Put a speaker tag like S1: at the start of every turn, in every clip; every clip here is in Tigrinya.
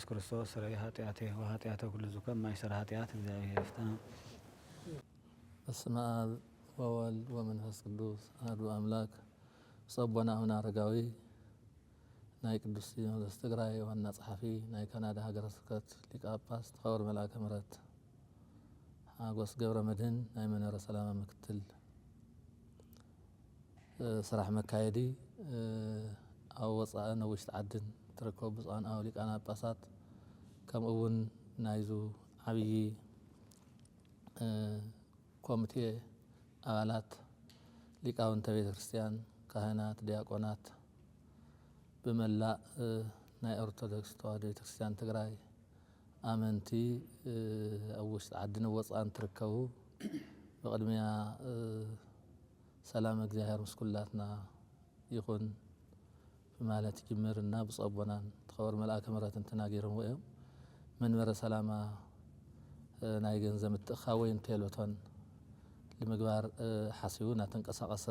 S1: ኢየሱስ ክርስቶስ ስረይ ኃጢአቴ ወኃጢአተ ኩሉ ዝከም ማይሰራ ኃጢአት እግዚአብሔር ይፍታ።
S2: በስመ አብ ወወልድ ወመንፈስ ቅዱስ አሐዱ አምላክ። ጸቦና አሁን አረጋዊ ናይ ቅዱስ ሲኖዶስ ትግራይ ዋና ጸሐፊ ናይ ካናዳ ሀገረ ስብከት ሊቀ ጳጳስ ተኸወር መልአከ ምሕረት ሓጎስ ገብረ መድህን ናይ መንበረ ሰላማ ምክትል ስራሕ መካየዲ ኣብ ወፃእን ኣብ ውሽጢ ዓድን ትርከቡ ብፁዓን ኣበው ሊቃነ ጳጳሳት ከምኡ እውን ናይዙ ዓብዪ ኮሚቴ አባላት ሊቃውንተ ቤተ ክርስቲያን ካህናት ዲያቆናት በመላእ ናይ ኦርቶዶክስ ተዋህዶ ቤተ ክርስቲያን ትግራይ ኣመንቲ ኣብ ውሽጢ ዓድን ወፃእን ትርከቡ ብቅድሚያ ሰላም እግዚአብሔር ምስ ኩላትና ይኹን ማለት ይጅምርና ብጸቦናን ተኸወር መልአከ ምሕረትን ተናጊሮም እዮም። መንበረ ሰላማ ናይ ገንዘብ ምትእኻብ ወይ ቴሌቶን ንምግባር ሓሲቡ እናተንቀሳቐሰ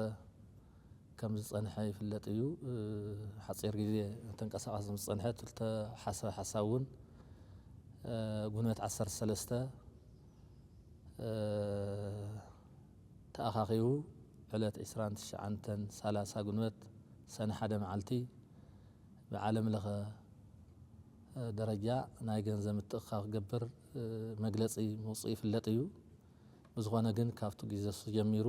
S2: ከም ዝጸንሐ ይፍለጥ እዩ። ሓፂር ግዜ ተንቀሳቐሰ ምስ ፀንሐ ተሓሰበ ሓሳብ እውን ጉንበት 13 ተኣኻኺቡ ዕለት 29/30 ጉንበት ሰነ 1 መዓልቲ ብዓለም ለኸ ደረጃ ናይ ገንዘብ ምትእኻብ ክገብር መግለፂ መውፅኡ ይፍለጥ እዩ። ብዝኾነ ግን ካብቲ ግዜ ጀሚሩ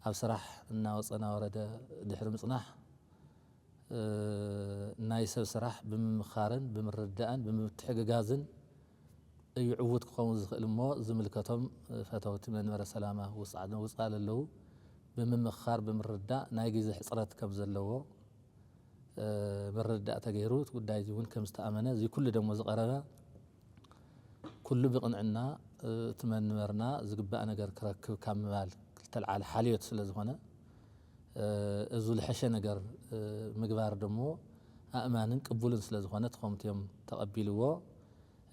S2: ኣብ ስራሕ እናወፀ እናወረደ ድሕሪ ምጽናሕ ናይ ሰብ ስራሕ ብምምኻርን ብምርዳእን ብምትሕግጋዝን እዩ ዕውት ክኸውን ዝኽእል እሞ ዝምልከቶም ፈተውቲ መንበረ ሰላማ ውፃእ ለለዉ ብምምኻር ብምርዳእ ናይ ግዜ ሕፅረት ከም ዘለዎ ምርዳእ ተገይሩ እቲ ጉዳይ እዚ እውን ከም ዝተኣመነ እዚ ኩሉ ደሞ ዝቐረበ ኩሉ ብቕንዕና እቲ መንበርና ዝግባእ ነገር ክረክብ ካብ ምባል ዝተልዓለ ሓልዮት ስለ ዝኾነ እዚ ዝሐሸ ነገር ምግባር ደሞ ኣእማንን ቅቡልን ስለ ዝኾነ እቲ ኮሚቴኦም ተቐቢልዎ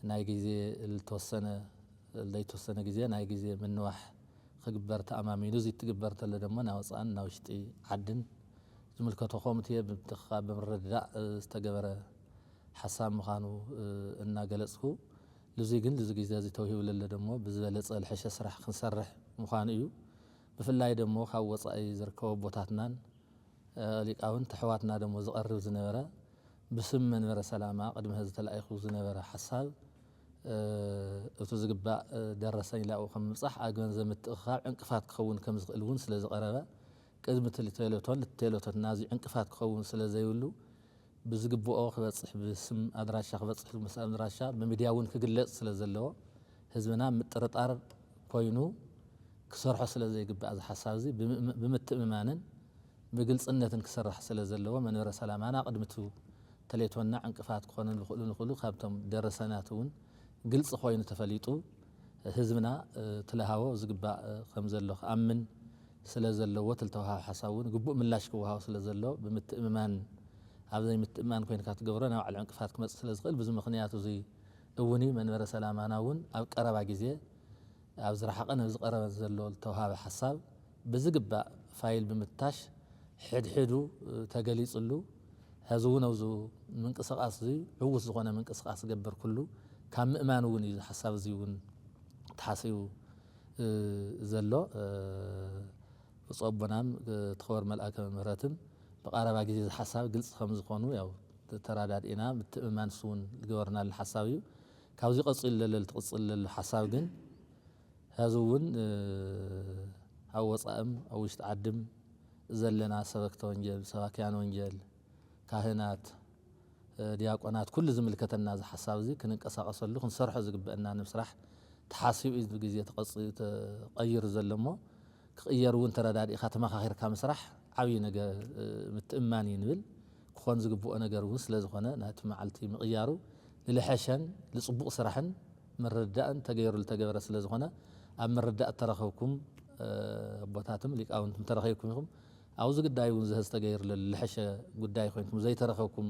S2: ናይ ግዜ ዝተወሰነ ግዜ ናይ ግዜ ምንዋሕ ክግበር ተኣማሚኑ እዚ ትግበር ተሎ ደሞ ናብ ወፃእን ናብ ውሽጢ ዓድን ዝምልከቶ ኮሚቴ ብምትእኽኻብ ብምርዳእ ዝተገበረ ሓሳብ ምዃኑ እናገለጽኩ ልዚ ግን ልዚ ግዜ እዚ ተውሂቡ ለለ ደሞ ብዝበለፀ ዝሐሸ ስራሕ ክንሰርሕ ምዃኑ እዩ። ብፍላይ ደሞ ካብ ወፃኢ ዝርከቡ ቦታትናን ሊቃውንት ኣሕዋትና ደሞ ዝቐርብ ዝነበረ ብስም መንበረ ሰላማ ቅድሚ ሕዚ ተላኢኹ ዝነበረ ሓሳብ እቲ ዝግባእ ደረሰኝ ላብኡ ከም ምብፃሕ ኣብ ገንዘብ ምትእኽኻብ ዕንቅፋት ክኸውን ከም ዝኽእል እውን ስለ ዝቐረበ ቅድሚ ቴሌቶን ቴሌቶን ናዚ ዕንቅፋት ክኸውን ስለ ዘይብሉ ብዝግብኦ ክበፅሕ ብስም ኣድራሻ ክበፅሕ ምስ ኣድራሻ ብሚድያ እውን ክግለጽ ስለ ዘለዎ ህዝብና ምጥርጣር ኮይኑ ክሰርሖ ስለ ዘይግባእ እዚ ሓሳብ እዚ ብምትእምማንን ብግልጽነትን ክስራሕ ስለ ዘለዎ መንበረ ሰላማና ቅድሚቱ ተሌቶና ዕንቅፋት ክኾኑ ንኽእሉ ካብቶም ደረሰናት እውን ግልጽ ኮይኑ ተፈሊጡ ህዝብና ትለሃቦ ዝግባእ ከም ዘሎ ክኣምን ስለ ዘለዎ ትልተውሃብ ሓሳብ እውን ግቡእ ምላሽ ክወሃብ ስለ ዘሎ ብምትእምማን ኣብ ዘይ ምትእምማን ኮይንካ ትገብሮ ናብ ባዕሉ ዕንቅፋት ክመጽእ ስለ ዝኽእል ብዙ ምኽንያቱ እዚ እውን መንበረ ሰላማና እውን ኣብ ቀረባ ግዜ ኣብ ዝረሓቐ ናብ ዝቐረበ ዘሎ ዝተውሃበ ሓሳብ ብዝግባእ ፋይል ብምታሽ ሕድሕዱ ተገሊጽሉ ሕዚ እውን ኣብዚ ምንቅስቓስ እዚ ዕውት ዝኾነ ምንቅስቓስ ዝገብር ኩሉ ካብ ምእማን እውን እዩ ሓሳብ እዚ እውን ተሓሲቡ ዘሎ ብጸቦናን ተኸወር መልአከ ምሕረትን ብቐረባ ግዜ ዝሓሳብ ግልጽ ከም ዝኾኑ ያው ተራዳዲእና ምትእምማን ንሱ እውን ዝገበርናሉ ሓሳብ እዩ። ካብዚ ቀፂሉ ለለ ትቕፅል ለሎ ሓሳብ ግን ሕዚ እውን ኣብ ወፃእም ኣብ ውሽጢ ዓድም ዘለና ሰበክተ ወንጌል ሰባክያን ወንጌል ካህናት ዲያቆናት ኩሉ ዝምልከተና እዚ ሓሳብ እዚ ክንንቀሳቐሰሉ ክንሰርሖ ዝግበአና ንምስራሕ ተሓሲቡ እዚ ግዜ ተቐይሩ ዘሎ እሞ ክቕየር እውን ተረዳዲእኻ ተመኻኺርካ ምስራሕ ዓብዪ ነገር ምትእምማን እዩ ንብል ክኾን ዝግብኦ ነገር እውን ስለ ዝኾነ ናቲ መዓልቲ ምቕያሩ ንልሐሸን ንፅቡቕ ስራሕን ምርዳእን ተገይሩ ዝተገበረ ስለ ዝኾነ ኣብ ምርዳእ ተረኸብኩም ቦታትም ሊቃውንትም ተረኸብኩም ኢኹም ኣብዚ ጉዳይ እውን ዝህዝ ተገይሩ ዝሐሸ ጉዳይ ኮይንኩም ዘይተረኸብኩም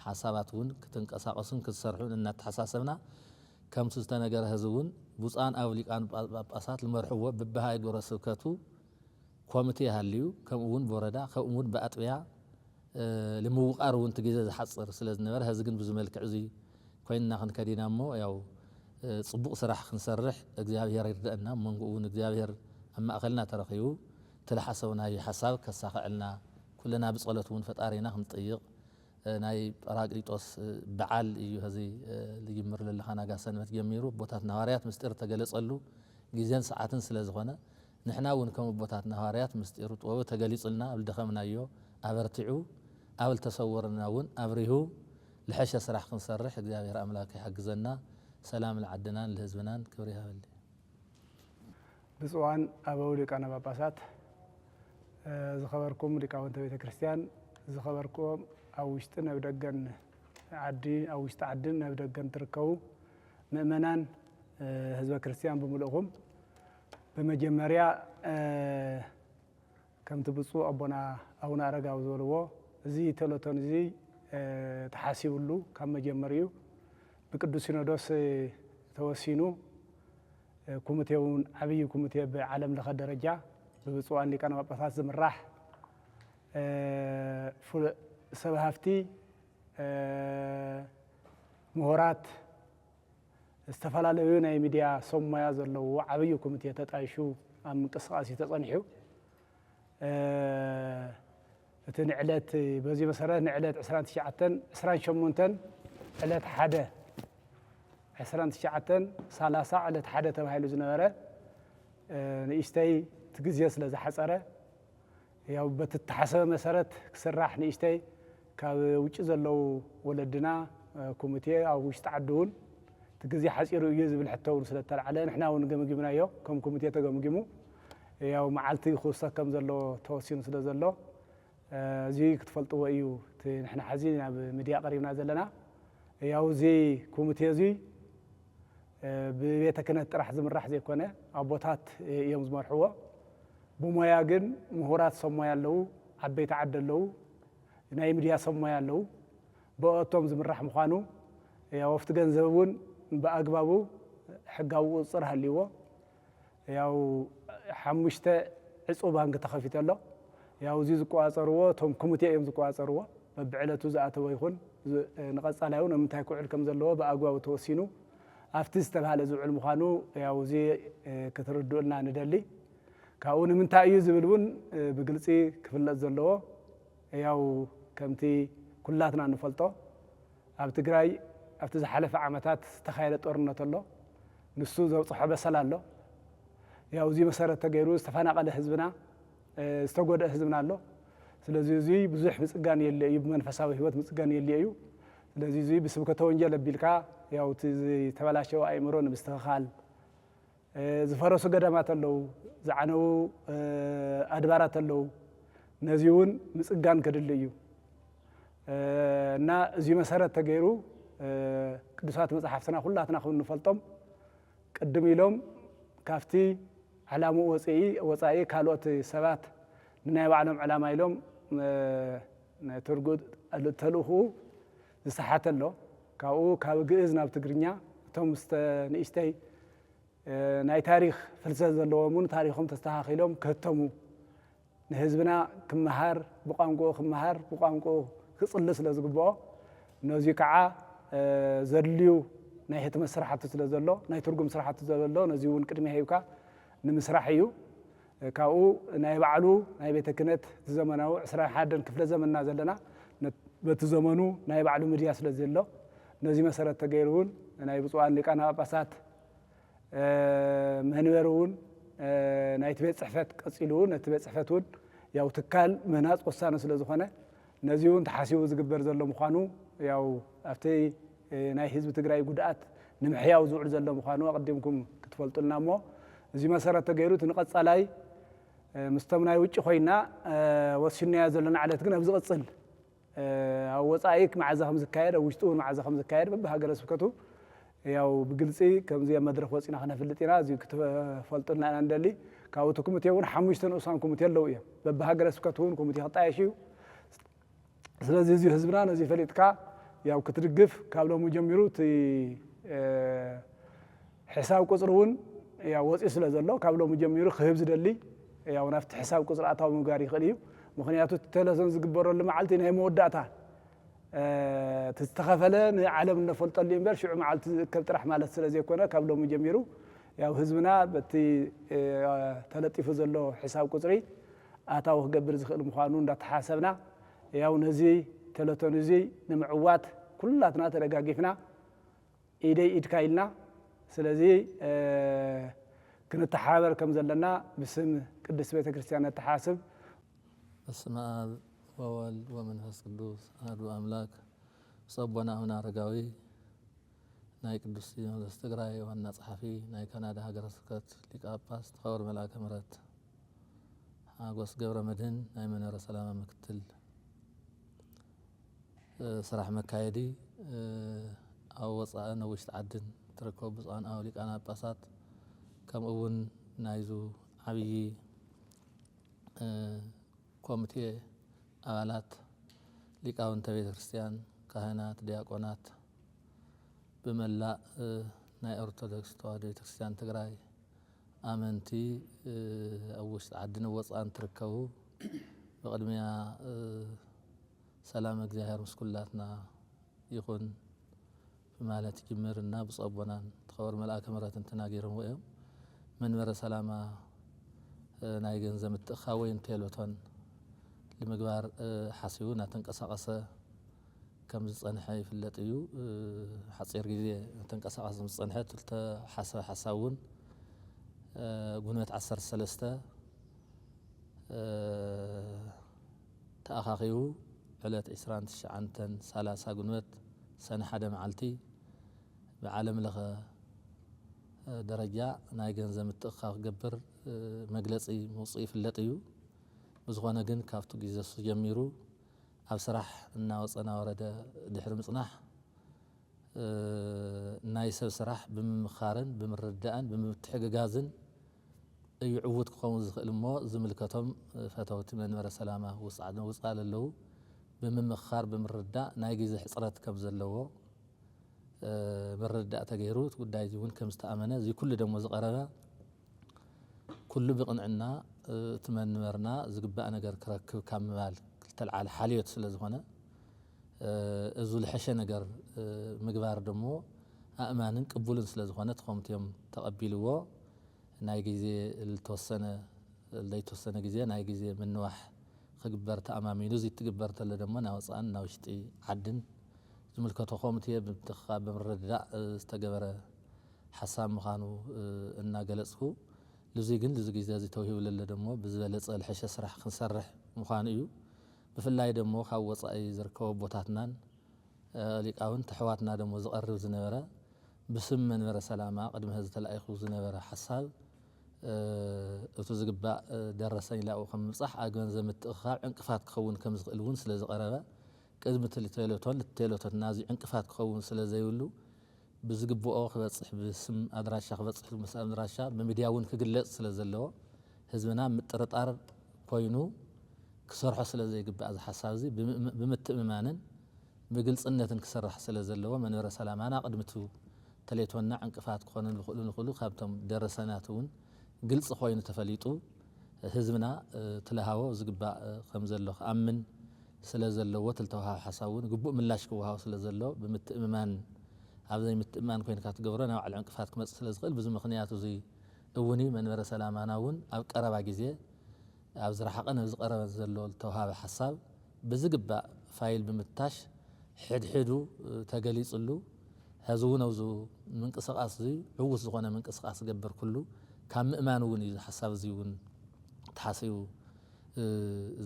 S2: ሓሳባት እውን ክትንቀሳቐሱን ክትሰርሑን እናተሓሳሰብና ከምቲ ዝተነገረ ህዝቢ እውን ብፁዓን ኣበው ሊቃነ ጳጳሳት ዝመርሕዎ በብሃገረ ስብከቱ ኮሚቴ ሃልዩ ከምኡ እውን ብወረዳ ከምኡ እውን ብኣጥቢያ ንምውቃር እውን እቲ ግዜ ዝሓፅር ስለ ዝነበረ ህዚ ግን ብዙ መልክዕ እዚ ኮይንና ክንከዲና እሞ ያው ጽቡቕ ስራሕ ክንሰርሕ እግዚአብሔር ይርዳእና መንጉኡን እግዚአብሔር ኣብ ማእኸልና ተረኺቡ ተለሓሰብናዮ ሓሳብ ከሳኽዕልና ኩለና ብጸሎት እውን ፈጣሪና ክንጥይቕ ናይ ጰራቅሊጦስ በዓል እዩ ህዚ ልጅምር ለለኻ ናጋ ሰንበት ጀሚሩ ቦታትና ሐዋርያት ምስጢር ተገለጸሉ ጊዜን ሰዓትን ስለ ዝኾነ ንሕና እውን ከም ቦታትና ሐዋርያት ምስጢሩ ጥበቡ ተገሊጽልና ኣብ ደኸምናዮ ኣበርቲዑ ኣብ ተሰወርና እውን ኣብሪሁ ልሐሸ ስራሕ ክንሰርሕ እግዚአብሔር ኣምላክ ይሕግዘና ሰላም ለዓድናን ለህዝብናን ክብሪ ይሃበል
S3: ብፁዓን ኣበው ሊቃነ ጳጳሳት ዝኸበርኩም ሊቃውንተ ቤተ ክርስቲያን ዝኸበርኩም ኣብ ውሽጢ ናብ ደገን ዓዲ ኣብ ውሽጢ ዓድን ናብ ደገን ትርከቡ ምእመናን ህዝበ ክርስቲያን ብምልእኹም በመጀመርያ ከምቲ ብፁዕ ኣቦና ኣቡነ ኣረጋዊ ዝበልዎ እዚ ቴሌቶን እዚ ተሓሲቡሉ ካብ መጀመሪኡ ብቅዱስ ሲኖዶስ ተወሲኑ ኮሚቴ እውን ዓብይ ኮሚቴ ብዓለም ለኸ ደረጃ ብብፁዓን ሊቃነ ጳጳሳት ዝምራሕ ሰብ ሃፍቲ ምሁራት ዝተፈላለዩ ናይ ሚድያ ሰብ ሞያ ዘለዎ ዓብይ ኮሚቴ ተጣይሹ ኣብ ምንቅስቃስ ተጸኒሑ እቲ ንዕለት በዚ መሰረት ንዕለት 29 ዕለት 1 29 ዕለት 1 ተባሂሉ ዝነበረ ንእሽተይ ትግዜ ስለ ዝሓፀረ ያው በተተሓሰበ መሰረት ክስራሕ ንእሽተይ ካብ ውጭ ዘለው ወለድና ኮሚቴ ኣብ ውሽጢ ዓዲ እውን ትግዜ ሓፂሩ እዩ ዝብል ሕተውን ስለ ተልዓለ ንሕና እውን ገምጊምናዮ ከም ኮሚቴ ተገምጊሙ ያው መዓልቲ ክውሰኽ ከም ዘሎ ተወሲኑ ስለ ዘሎ እዚ ክትፈልጥዎ እዩ ንሕና ሓዚ ናብ ሚድያ ቀሪብና ዘለና ያው እዚ ኮሚቴ እዚ ብቤተ ክህነት ጥራሕ ዝምራሕ ዘይኮነ ኣቦታት እዮም ዝመርሕዎ ብሞያ ግን ምሁራት ሰብ ሞያ ኣለዉ ዓበይቲ ዓዲ ኣለዉ ናይ ሚድያ ሰብ ሞያ ኣለዉ ብኦቶም ዝምራሕ ምዃኑ ያው ኣብቲ ገንዘብ እውን ብኣግባቡ ሕጋዊ ቁፅር ሃልይዎ ያው 5 ዕፁብ ባንክ ተኸፊቱ ኣሎ ያው እዚ ዝቆፃፀርዎ እቶም ኮሚቴ እዮም ዝቆፃፀርዎ በብዕለቱ ዝኣተወ ይኹን ንቐጻላይ እውን ንምንታይ ክውዕል ከም ዘለዎ ብኣግባቡ ተወሲኑ ኣብቲ ዝተባሃለ ዝውዕል ምዃኑ ያው እዚ ክትርድኡልና ንደሊ ካብኡ ንምንታይ እዩ ዝብል እውን ብግልፂ ክፍለጥ ዘለዎ ያው ከምቲ ኩላትና ንፈልጦ ኣብ ትግራይ ኣብቲ ዝሓለፈ ዓመታት ዝተኻየደ ጦርነት ኣሎ ንሱ ዘብፅሖ በሰል ኣሎ ያው እዚ መሰረት ተገይሩ ዝተፈናቐለ ህዝብና ዝተጎድአ ህዝብና ኣሎ ስለዚ እዚ ብዙሕ ምፅጋን የለ እዩ ብመንፈሳዊ ህይወት ምፅጋን የለ እዩ ስለዚ እዚ ብስብከተ ወንጌል ኣቢልካ ያው እቲ ተበላሸወ ኣእምሮ ንምስትኽኻል ዝፈረሱ ገዳማት ኣለዉ ዝዓነዉ ኣድባራት ኣለዉ ነዚ እውን ምፅጋን ክድሊ እዩ እና እዚ መሰረት ተገይሩ ቅዱሳት መፅሓፍትና ኩላትና ከም ንፈልጦም ቅድም ኢሎም ካፍቲ ዓላሙ ወፃኢ ካልኦት ሰባት ንናይ ባዕሎም ዕላማ ኢሎም ትርጉት ተልእኹ ዝሰሓተ ኣሎ ካብኡ ካብ ግእዝ ናብ ትግርኛ እቶም ንእሽተይ ናይ ታሪክ ፍልሰት ዘለዎም ታሪኾም ተስተኻኺሎም ክህተሙ ንህዝብና ክመሃር ብቋንቋ ክመሃር ብቋንቋ ክጽሊ ስለ ዝግብኦ ነዚ ከዓ ዘድልዩ ናይ ህትመት ስራሕቲ ስለ ዘሎ ናይ ትርጉም ስራሕቲ ዘሎ ነዚ እውን ቅድሚያ ሂብካ ንምስራሕ እዩ ካብኡ ናይ ባዕሉ ናይ ቤተ ክህነት ዘመናዊ 21 ክፍለ ዘመንና ዘለና በቲ ዘመኑ ናይ ባዕሉ ሚድያ ስለ ዘሎ ነዚ መሰረት ተገይሩ እውን ናይ ብፁዓን ሊቃነ ጳጳሳት መንበር እውን ናይቲ ቤት ፅሕፈት ቀፂሉ ነቲ ቤት ፅሕፈት እውን ያው ትካል ምህናፅ ወሳነ ስለ ዝኾነ ነዚ እውን ተሓሲቡ ዝግበር ዘሎ ምዃኑ ያው ኣብቲ ናይ ህዝቢ ትግራይ ጉድኣት ንምሕያው ዝውዕል ዘሎ ምዃኑ ኣቐዲምኩም ክትፈልጡልና እሞ እዚ መሰረት ተገይሩ እቲ ንቐጻላይ ምስቶም ናይ ውጭ ኮይና ወሲንያ ዘለና ዓለት ግን ኣብ ዝቕፅል ኣብ ወፃኢ መዓዛ ከም ዝካየድ ኣብ ውሽጡ እውን መዓዛ ከም ዝካየድ በብሃገረ ስብከቱ ያው ብግልፂ ከምዚ ኣብ መድረክ ወፂና ክነፍልጥ ኢና እዚ ክትፈልጡልና ኢና ንደሊ ካብኡ እቲ ኮሚቴ እውን 5 ንኡሳን ኮሚቴ ኣለዉ እዮም በብሃገረ ስብከቱ እውን ኮሚቴ ክጣየሽ እዩ ስለዚ እዚ ህዝብና ነዚ ፈሊጥካ ያው ክትድግፍ ካብ ሎሙ ጀሚሩ እቲ ሕሳብ ቁፅሪ እውን ያው ወፂ ስለ ዘሎ ካብ ሎሙ ጀሚሩ ክህብ ዝደሊ ያው ናፍቲ ሕሳብ ቁፅሪ ኣታዊ ምግባር ይኽእል እዩ ምክንያቱ ቴሌቪዥን ዝግበረሉ መዓልቲ ናይ መወዳእታ تستخفله عالم نفلط اللي ينبر شو معلت كبترح مالت سلازي كونه كابلو مجميرو ያው ህዝብና በቲ ተለጥፎ ዘሎ ሒሳብ ቁጥሪ ኣታው ክገብር ዝኽእል ምዃኑ እንዳተሓሰብና ያው ነዚ ተለቶን እዚ ንምዕዋት ኩላትና ተደጋጊፍና ኢደይ ኢድካይልና ስለዚ ክንተሓበር ከም ዘለና ብስም ቅድስት ቤተ ክርስቲያን ተሓስብ
S2: በስመ አብ ወወልድ ወመንፈስ ቅዱስ አሐዱ አምላክ ሰቦና ሁና አረጋዊ ናይ ቅዱስ ሲኖዶስ ትግራይ ዋና ጸሐፊ ናይ ካናዳ ሀገረ ስብከት ሊቀ ጳጳስ ተኸብር መልአከ ምሕረት ሓጎስ ገብረ መድህን ናይ መንበረ ሰላማ ምክትል ስራሕ መካየዲ ኣብ ወፃእን ኣብ ውሽጢ ዓድን ትርከቡ ብፁዓን ኣበው ሊቃነ ጳጳሳት ከምኡ እውን ናይዙ ዓብዪ ኮሚቴ አባላት ሊቃውንተ ቤተ ክርስቲያን ካህናት ዲያቆናት بملاء ناي أرثوذكس توحيد كريستيان تግራይ آمنتي أوش عدنا وصان تركبو بقدميا سلام እግዚአብሔር مسكولاتنا يكون بمالت جمرنا بصبنا تخور ملائك مرات تناغيرم ويم منبر سلاما ناي ገንዘብ ተኻወይን ቴሎቶን لمغبار حسيونا تنقسقسه كم صنحه يفلط እዩ حصير ጊዜ ተንቀሳቀስ صنحه حساون ጉንበት 13 ተኣኻኺቡ ዕለት 29 ጉንበት ሰነ ሓደ መዓልቲ ብዓለም ለኸ ደረጃ ናይ ገንዘብ ምትእኻኽ ገብር መግለጺ መውጽኢ ይፍለጥ እዩ ብዝኾነ ግን ካብቱ ጊዜ ጀሚሩ ኣብ ስራሕ እናወፀና ወረደ ድሕሪ ምጽናሕ ናይ ሰብ ስራሕ ብምምኻርን ብምርዳእን ብምትሕግጋዝን እዩ ዕውት ክኸውን ዝኽእል እሞ ዝምልከቶም ፈተውቲ መንበረ ሰላማ ውፃእ ኣለዉ ብምምኻር ብምርዳእ ናይ ግዜ ሕፅረት ከም ዘለዎ ምርዳእ ተገይሩ እቲ ጉዳይ እዚ እውን ከም ዝተኣመነ እዚ ኩሉ ደሞ ዝቐረበ ኩሉ ብቕንዕና እቲ መንበርና ዝግባእ ነገር ክረክብ ካብ ምባል ተልዓል ሓልዮት ስለ ዝኾነ እዙ ልሐሸ ነገር ምግባር ደሞ ኣእማንን ቅቡልን ስለ ዝኾነ ተኾምትዮም ተቐቢልዎ ናይ ግዜ ለተወሰነ ግዜ ናይ ግዜ ምንዋሕ ክግበር ተኣማሚኑ እዚ ትግበር ተለ ደሞ ናወፃእን ናብ ውሽጢ ዓድን ዝምልከቶ ኮሚቴ ብምትኽኻብ ብምርድዳእ ዝተገበረ ሓሳብ ምዃኑ እናገለጽኩ ልዚ ግን ልዚ ግዜ እዚ ተውሂቡ ለለ ደሞ ብዝበለጸ ልሐሸ ስራሕ ክንሰርሕ ምዃኑ እዩ ብፍላይ ደሞ ካብ ወፃኢ ዝርከቡ ቦታትናን ሊቃውንት ኣሕዋትና ደሞ ዝቐርብ ዝነበረ ብስም መንበረ ሰላማ ቅድሚ ህዝቢ ተላኢኹ ዝነበረ ሓሳብ እቲ ዝግባእ ደረሰኝ ላኡ ከም ምብፃሕ ኣብ ገንዘብ ምትእኽኻብ ዕንቅፋት ክኸውን ከም ዝኽእል እውን ስለ ዝቐረበ ቅድሚ ቴሌቶትና እዚ ዕንቅፋት ክኸውን ስለ ዘይብሉ ብዝግብኦ ክበፅሕ ብስም ኣድራሻ ክበፅሕ ምስ ኣድራሻ ብሚድያ እውን ክግለጽ ስለ ዘለዎ ህዝብና ምጥርጣር ኮይኑ ክሰርሖ ስለ ዘይግባእ እዚ ሓሳብ እዚ ብምትእምማንን ብግልጽነትን ክሰርሕ ስለ ዘለዎ መንበረ ሰላማና ቅድሚቱ ተሌቶና ዕንቅፋት ክኾኑ ዝኽእሉ ካብቶም ደረሰናት እውን ግልጽ ኮይኑ ተፈሊጡ ህዝብና ትለሃቦ ዝግባእ ከም ዘሎ ክኣምን ስለ ዘለዎ ትልተውሃብ ሓሳብ እውን ግቡእ ምላሽ ክወሃብ ስለ ዘሎ ብምትእምማን ኣብ ዘይምትእምማን ኮይንካ ትገብሮ ናብ ባዕሉ ዕንቅፋት ክመጽእ ስለ ዝኽእል ብዚ ምኽንያት እዚ እውን መንበረ ሰላማና እውን ኣብ ቀረባ ግዜ ኣብ ዝረሓቐን ኣብ ዝቐረበን ዘሎ ዝተውሃበ ሓሳብ ብዝግባእ ፋይል ብምታሽ ሕድሕዱ ተገሊጽሉ ሕዚ እውን ኣብዚ ምንቅስቓስ እዚ ዕውት ዝኾነ ምንቅስቓስ ዝገብር ኩሉ ካብ ምእማን እውን እዩ ሓሳብ እዚ እውን ተሓሲቡ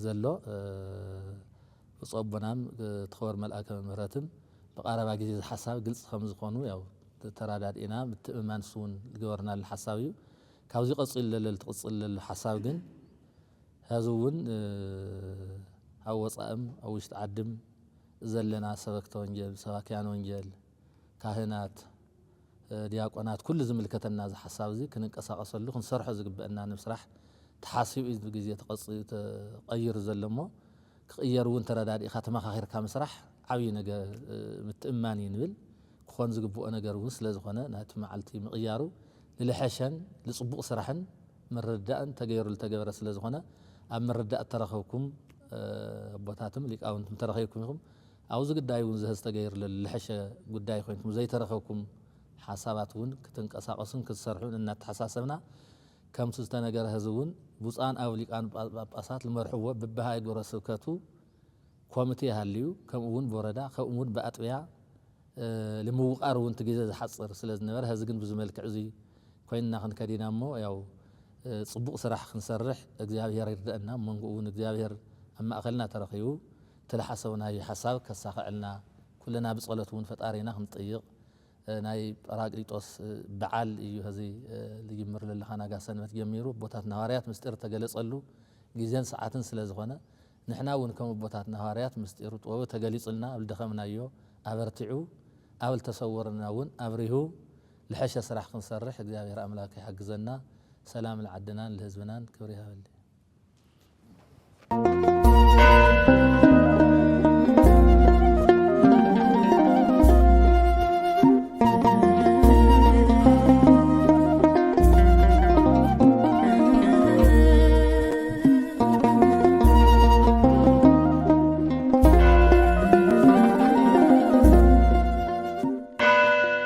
S2: ዘሎ ብፀቦናም ተኸበር መልአከ ምሕረትን ብቐረባ ግዜ ሓሳብ ግልጽ ከም ዝኾኑ ያው ተራዳዲእና ምትእምማን እውን ዝገበርናሉ ሓሳብ እዩ ካብዚ ቀፂሉ ለለ ትቕፅል ዘሎ ሓሳብ ግን ሕዚ እውን ኣብ ወፃእም ኣብ ውሽጢ ዓድም ዘለና ሰበክተ ወንጌል ሰባክያን ወንጌል ካህናት ዲያቆናት ኩሉ ዝምልከተና እዚ ሓሳብ እዚ ክንንቀሳቐሰሉ ክንሰርሖ ዝግበአና ንምስራሕ ተሓሲቡ እዚ ግዜ ተቐይር ዘሎ እሞ ክቕየር እውን ተረዳዲእኻ ተመኻኺርካ ምስራሕ ዓብዪ ነገር ምትእማን እዩ ንብል ክኾን ዝግብኦ ነገር እውን ስለ ዝኾነ ናቲ መዓልቲ ምቕያሩ ንልሐሸን ንፅቡቕ ስራሕን ምርዳእን ተገይሩ ዝተገበረ ስለ ዝኾነ ኣብ ምርዳእ ተረኸብኩም ቦታትም ሊቃውንትም ተረኺብኩም ኢኹም أو زي قداي زهستغير للحشة قداي خوينكم زي ترخوكم حسابات ون كتنقساقسون كتسرحون إن تحساسبنا كم تستنجر هزون بوصان أوليك أن بأسات المرحوة ببهاي جورا سكتو كوميتي هاليو كم ون بوردا كم ون بأطبيع لموق أرون تجهز حصر سلز نبر هزقن بزملك عزي كويننا خن كدينا مو ياو صبوق صراح خنسرح እግዚአብሔር ይርዳና መንጉውን እግዚአብሔር أما أقلنا ترخيو تلحسون هاي حساب كساقعلنا كلنا بصلتون فطارينا خنطيق ناي راقريطوس بعال እዩ هذي اللي يمر للخنا قاسنمت جميرو بوتات نهاريات مستر تجلصلو غيزن ساعاتن ስለዝኾነ نحنا ون كم بوتات نهاريات مستر طوو تجلصلنا بالدخمنايو أبرتعو أول تصورنا ون أبريهو لحشة سراح خنسرح እግዚአብሔር أملاك يحجزنا سلام العدنان لهزبنان كبريها